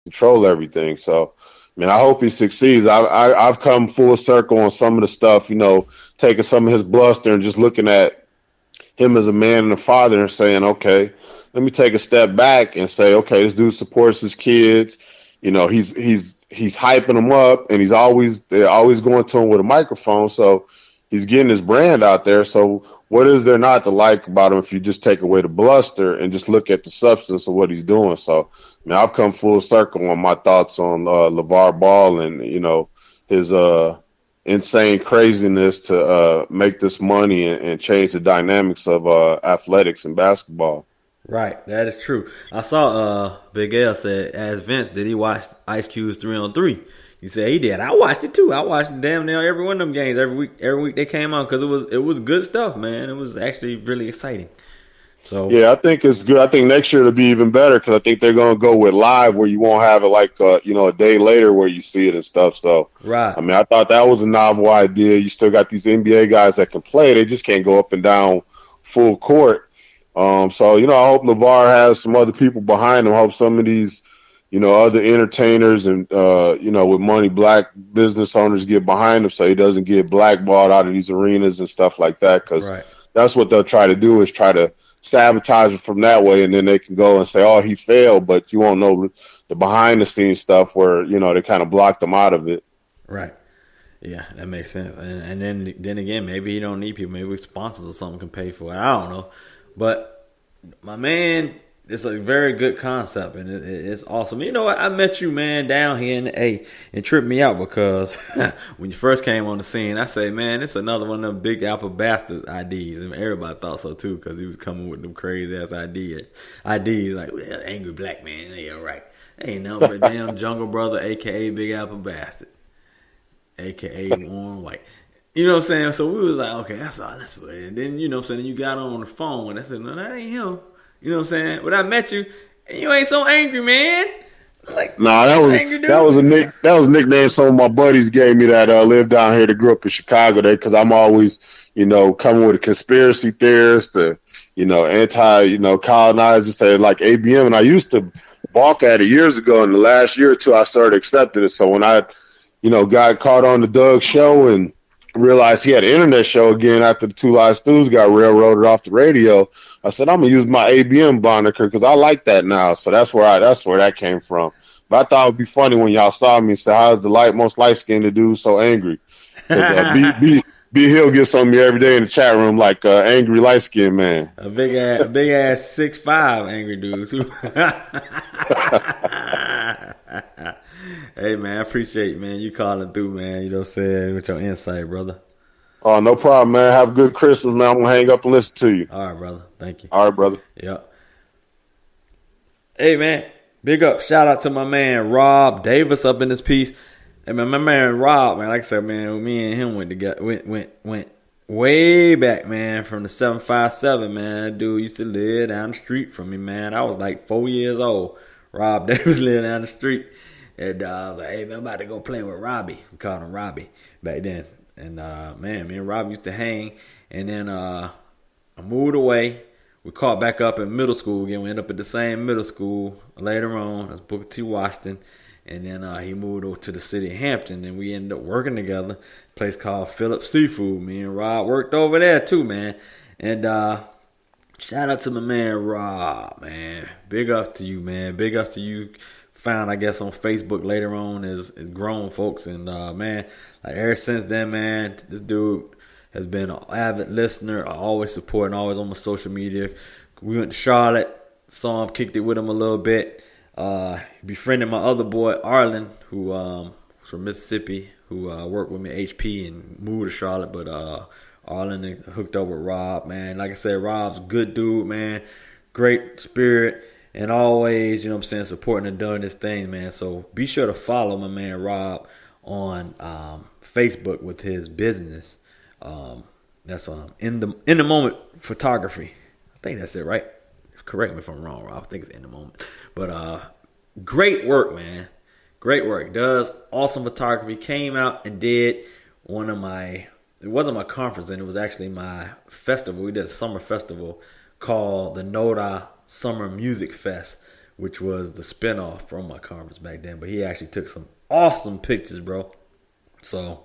control everything. So, man, I hope he succeeds. I've come full circle on some of the stuff, taking some of his bluster and just looking at him as a man and a father and saying, okay, let me take a step back and say, okay, this dude supports his kids. He's hyping them up, and they're always going to him with a microphone. So he's getting his brand out there. So what is there not to like about him if you just take away the bluster and just look at the substance of what he's doing? So, I've come full circle on my thoughts on LeVar Ball and, his insane craziness to make this money and change the dynamics of athletics and basketball. Right, that is true. I saw Big L said, ask Vince, did he watch Ice Cube's 3-on-3? He said he did. I watched it too. I watched damn near every one of them games every week they came on because it was good stuff, man. It was actually really exciting. So yeah, I think it's good. I think next year it'll be even better because I think they're gonna go with live where you won't have it like a day later where you see it and stuff. So right. I mean, I thought that was a novel idea. You still got these NBA guys that can play. They just can't go up and down full court. So I hope LeVar has some other people behind him. I hope some of these other entertainers and with money, black business owners get behind him so he doesn't get blackballed out of these arenas and stuff like that. Because that's what they'll try to do is try to sabotage it from that way, and then they can go and say, "Oh, he failed," but you won't know the behind the scenes stuff where they kind of blocked him out of it. Right. Yeah, that makes sense. And then again, maybe he don't need people. Maybe sponsors or something can pay for it. I don't know. But my man, it's a very good concept, and it's awesome. You know what? I met you, man, down here in the A, and tripped me out because when you first came on the scene, I say, man, it's another one of them Big Apple bastard IDs, and everybody thought so too because he was coming with them crazy ass IDs like, well, angry black man. Yeah, right. Ain't nothing but damn Jungle Brother, aka Big Apple bastard, aka Warren White. You know what I'm saying? So we was like, okay, that's all. That's what. And then you know what I'm saying. Then you got on the phone, and I said, no, that ain't him. You know what I'm saying? But I met you, and you ain't so angry, man. Like, nah, that was a nickname some of my buddies gave me that live down here that grew up in Chicago. Because I'm always, coming with a conspiracy theorist, anti, colonizer, say like ABM, and I used to balk at it years ago. In the last year or two, I started accepting it. So when I, got caught on the Doug show and realized he had an internet show again after the Two Live Stews got railroaded off the radio, I said, I'm gonna use my ABM moniker because I like that now. So that's where that came from. But I thought it would be funny when y'all saw me and said, how's the most light-skinned dude so angry? B Hill gets on me every day in the chat room like angry light-skinned man. A big ass 6'5" angry dude too. Hey man, I appreciate you calling through, man. You know what I'm saying, with your insight, brother. Oh, no problem, man. Have a good Christmas, man. I'm gonna hang up and listen to you. All right, brother. Thank you. All right, brother. Yep. Hey man, big up. Shout out to my man Rob Davis up in this piece. Hey man, my man Rob, man, like I said, man, me and him went together, went way back, man, from the 757, man. That dude used to live down the street from me, man. I was like 4 years old. Rob Davis lived down the street. And I was like, hey, man, I'm about to go play with Robbie. We called him Robbie back then. And, man, me and Rob used to hang. And then I moved away. We caught back up in middle school again. We ended up at the same middle school later on. That's Booker T. Washington. And then he moved over to the city of Hampton. And we ended up working together. A place called Phillips Seafood. Me and Rob worked over there too, man. And shout out to my man Rob, man. Big ups to you, man. Big ups to you. Found, I guess, on Facebook later on as grown folks. And, man, like ever since then, man, this dude has been an avid listener, always supporting, always on my social media. We went to Charlotte, saw him, kicked it with him a little bit. Befriended my other boy, Arlen, who was from Mississippi, who worked with me at HP and moved to Charlotte. But Arlen hooked up with Rob, man. Like I said, Rob's a good dude, man. Great spirit. And always, you know what I'm saying, supporting and doing this thing, man. So be sure to follow my man Rob on Facebook with his business. That's in the moment photography. I think that's it, right? Correct me if I'm wrong, Rob. I think it's in the moment. But great work, man. Great work. Does awesome photography. Came out and did one of my, it wasn't my conference, and it was actually my festival. We did a summer festival called the Noda Summer Music Fest, which was the spinoff from my conference back then. But he actually took some awesome pictures, bro. So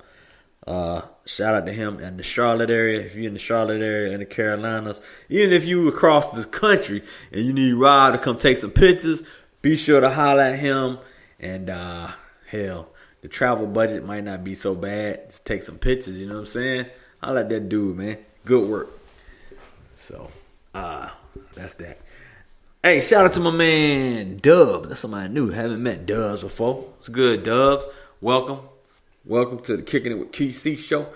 shout out to him in the Charlotte area. If you're in the Charlotte area, in the Carolinas, even if you across this country and you need Rob to come take some pictures, be sure to holler at him. And hell, the travel budget might not be so bad. Just take some pictures, you know what I'm saying? Holler at that dude, man. Good work. So that's that. Hey, shout out to my man Dubs. That's somebody new. Haven't met Dubs before. It's good, Dubs. Welcome to the Kicking It with Kysii show.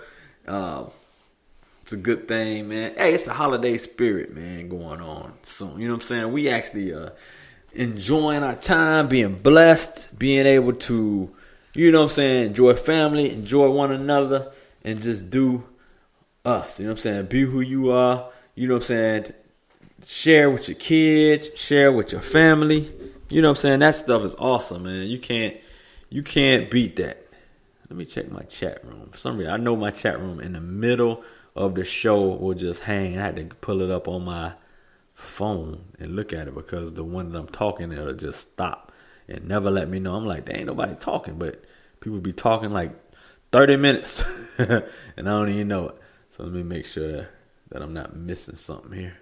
It's a good thing, man. Hey, it's the holiday spirit, man, going on soon. You know what I'm saying? We actually enjoying our time, being blessed, being able to, you know what I'm saying, enjoy family, enjoy one another, and just do us. You know what I'm saying? Be who you are. You know what I'm saying? Share with your kids, share with your family. You know what I'm saying? That stuff is awesome, man. You can't beat that. Let me check my chat room. For some reason, I know my chat room in the middle of the show will just hang. I had to pull it up on my phone and look at it because the one that I'm talking, it'll just stop and never let me know. I'm like, there ain't nobody talking, but people be talking like 30 minutes and I don't even know it. So let me make sure that I'm not missing something here.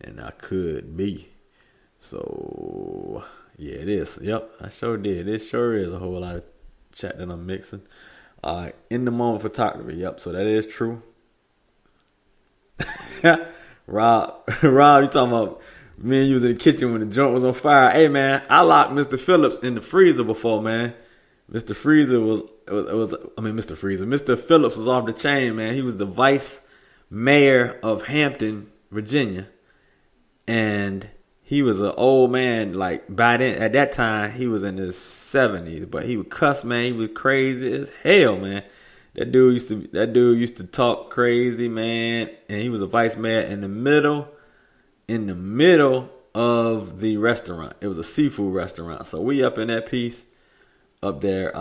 And I could be. So, yeah, it is. Yep, I sure did. It sure is a whole lot of chat that I'm mixing. All right, in the moment photography. Yep, so that is true. Rob, you talking about me and you was in the kitchen when the joint was on fire. Hey, man, I locked Mr. Phillips in the freezer before, man. Mr. Phillips was off the chain, man. He was the vice mayor of Hampton, Virginia. And he was an old man, like by then, at that time, he was in his 70s, but he would cuss, man. He was crazy as hell, man. That dude used to talk crazy, man. And he was a vice mayor in the middle of the restaurant. It was a seafood restaurant. So we up in that piece up there.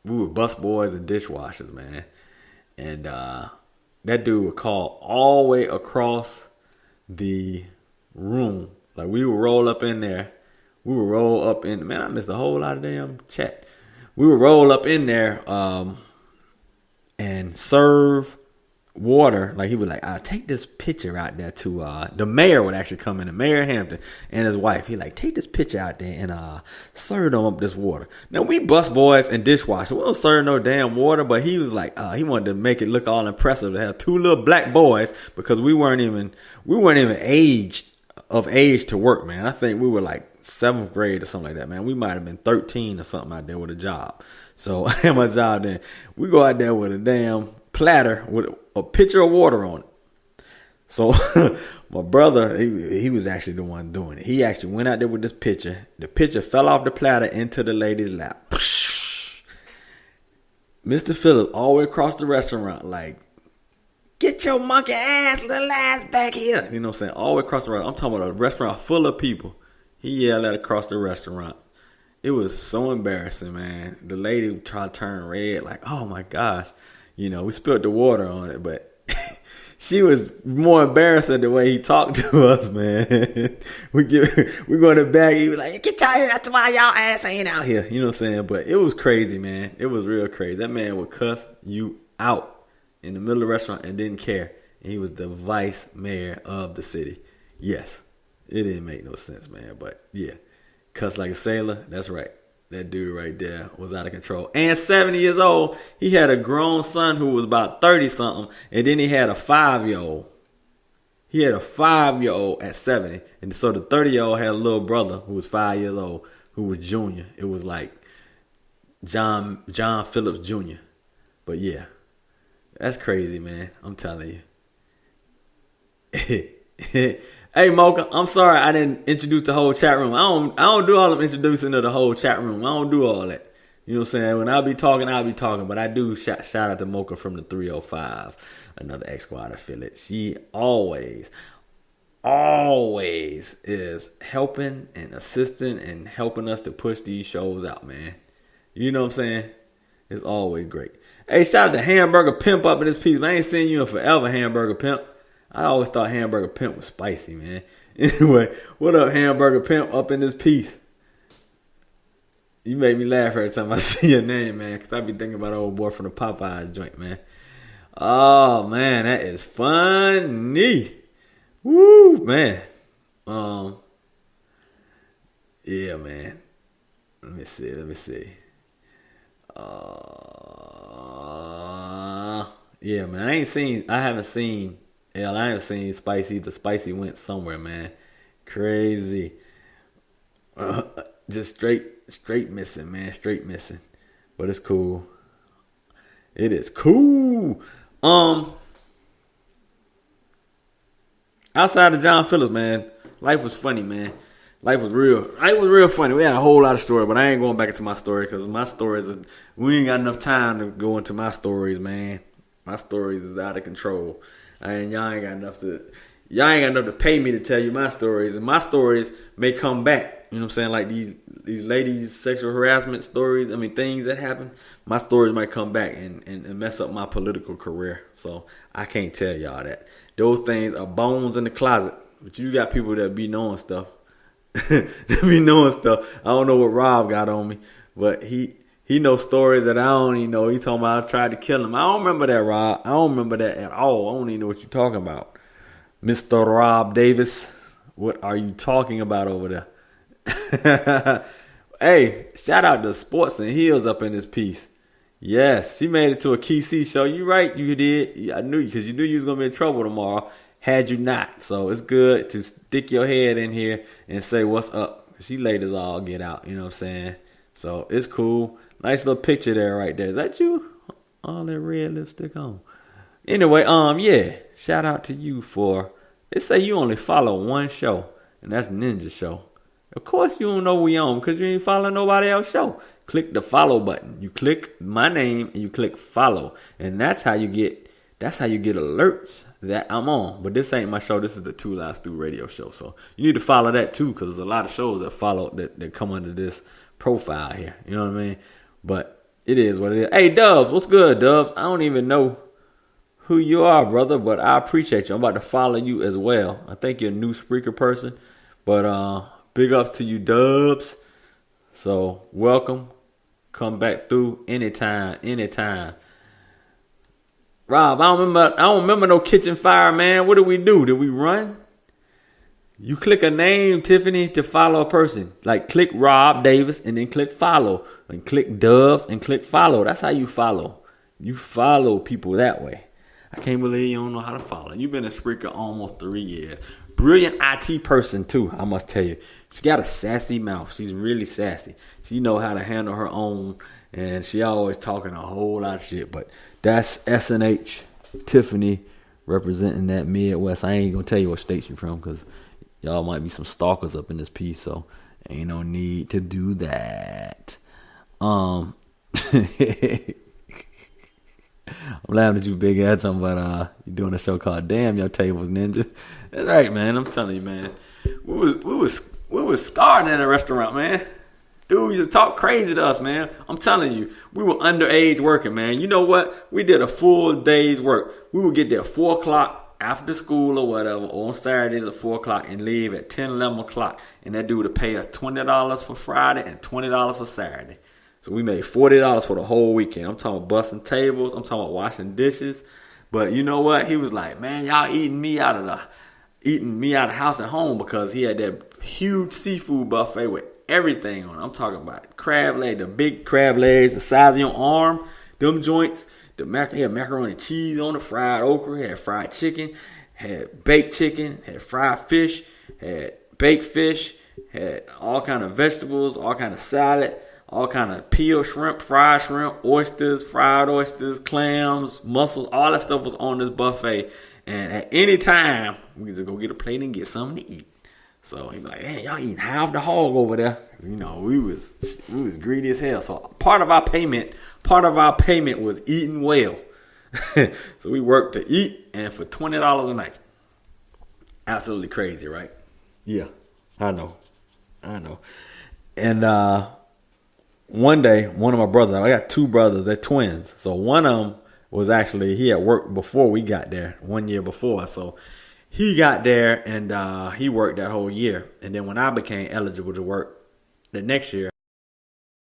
We were busboys and dishwashers, man. And that dude would call all the way across the room. Like we would roll up in there. Man, I missed a whole lot of damn chat. We would roll up in there and serve water. Like he was like, I'll take this picture out there to the mayor would actually come in, the mayor of Hampton and his wife. He like, take this picture out there and serve them up this water. Now we bus boys and dishwashers. We don't serve no damn water, but he was like, he wanted to make it look all impressive to have two little black boys because we weren't even of age to work, man. I think we were like 7th grade or something like that, man. We might have been 13 or something out there with a job. So I had my job then. We go out there with a damn platter with a pitcher of water on it. So my brother, he was actually the one doing it. He actually went out there with this pitcher. The pitcher fell off the platter into the lady's lap. Mr. Phillips all the way across the restaurant, like, get your monkey ass, little ass back here. You know what I'm saying? All the way across the restaurant. I'm talking about a restaurant full of people. He yelled at across the restaurant. It was so embarrassing, man. The lady tried to turn red, like, oh my gosh. You know, we spilled the water on it, but she was more embarrassed at the way he talked to us, man. we go in the back, he was like, get your ass, that's why y'all ass ain't out here. You know what I'm saying? But it was crazy, man. It was real crazy. That man would cuss you out in the middle of the restaurant and didn't care. And he was the vice mayor of the city. Yes. It didn't make no sense, man. But yeah, cuss like a sailor. That's right. That dude right there was out of control. And 70 years old, he had a grown son who was about 30-something. And then he had a 5-year-old. He had a 5-year-old at 70. And so the 30-year-old had a little brother who was 5 years old, who was junior. It was like John Phillips Jr. But yeah, that's crazy, man. I'm telling you. Hey, Mocha, I'm sorry I didn't introduce the whole chat room. I don't do all of introducing to the whole chat room. I don't do all that. You know what I'm saying? When I'll be talking. But I do shout out to Mocha from the 305, another X-Squad affiliate. She always is helping and assisting and helping us to push these shows out, man. You know what I'm saying? It's always great. Hey, shout out to Hamburger Pimp up in this piece, man. I ain't seen you in forever, Hamburger Pimp. I always thought Hamburger Pimp was spicy, man. Anyway, what up, Hamburger Pimp? Up in this piece. You make me laugh every time I see your name, man, because I be thinking about the old boy from the Popeye joint, man. Oh, man, that is funny. Woo, man. Yeah, man. Let me see. Yeah, man. I haven't seen Spicy. The Spicy went somewhere, man. Crazy. Just straight missing, man. Straight missing. But it's cool. It is cool. Outside of John Phillips, man, life was funny, man. Life was real funny. We had a whole lot of stories, but I ain't going back into my story because my stories we ain't got enough time to go into my stories, man. My stories is out of control. And y'all ain't got enough to pay me to tell you my stories. And my stories may come back. You know what I'm saying? Like these ladies' sexual harassment stories. I mean, things that happen. My stories might come back and mess up my political career. So I can't tell y'all that. Those things are bones in the closet. But you got people that be knowing stuff. I don't know what Rob got on me, but he knows stories that I don't even know. He told me I tried to kill him. I don't remember that, Rob. I don't remember that at all. I don't even know what you're talking about. Mr. Rob Davis, what are you talking about over there? Hey, shout out to Sports and Heels up in this piece. Yes, she made it to a Kysii show. You right, you did. I knew you because you knew you was going to be in trouble tomorrow. Had you not. So it's good to stick your head in here and say what's up. She laid us all get out, you know what I'm saying? So it's cool. Nice little picture there right there. Is that you? All that red lipstick on. Anyway, yeah. Shout out to you for, they say you only follow one show, and that's Ninja Show. Of course you don't know we on because you ain't following nobody else's show. Click the follow button. You click my name and you click follow. And that's how you get alerts that I'm on. But this ain't my show. This is the Two Live Stew radio show. So you need to follow that too, because there's a lot of shows that come under this profile here. You know what I mean? But it is what it is. Hey, Dubs, what's good, Dubs? I don't even know who you are, brother, but I appreciate you. I'm about to follow you as well. I think you're a new Spreaker person. But big ups to you, Dubs. So welcome. Come back through anytime. Rob, I don't remember no kitchen fire, man. What did we do? Did we run? You click a name, Tiffany, to follow a person. Like click Rob Davis and then click follow. And click Dubs and click follow. That's how you follow. You follow people that way. I can't believe you don't know how to follow. You've been a Spreaker almost 3 years. Brilliant IT person too, I must tell you. She got a sassy mouth. She's really sassy. She know how to handle her own. And she always talking a whole lot of shit. But that's SNH Tiffany representing that Midwest. I ain't gonna tell you what state she's from because y'all might be some stalkers up in this piece, so ain't no need to do that. I'm laughing at you, big ass, talking about you doing a show called Damn Your Tables Ninja. That's right, man. I'm telling you, man. We was scarred in a restaurant, man. Dude used to talk crazy to us, man. I'm telling you, we were underage working, man. You know what? We did a full day's work. We would get there at 4 o'clock after school or whatever, or on Saturdays at 4 o'clock and leave at 10, 11 o'clock. And that dude would pay us $20 for Friday and $20 for Saturday. So we made $40 for the whole weekend. I'm talking about busting tables. I'm talking about washing dishes. But you know what? He was like, man, y'all eating me out of house and home, because he had that huge seafood buffet with everything on it. I'm talking about crab leg, the big crab legs, the size of your arm, them joints. He had macaroni and cheese on it, fried okra, had fried chicken, had baked chicken, had fried fish, had baked fish, had all kind of vegetables, all kind of salad, all kind of peeled shrimp, fried shrimp, oysters, fried oysters, clams, mussels, all that stuff was on this buffet. And at any time, we could just go get a plate and get something to eat. So he was like, hey, y'all eating half the hog over there. You know, we was greedy as hell. So part of our payment was eating well. So we worked to eat, and for $20 a night. Absolutely crazy, right? Yeah, I know. And one day, one of my brothers, I got two brothers, they're twins. So one of them was actually, he had worked before we got there, 1 year before. So he got there and he worked that whole year. And then when I became eligible to work the next year,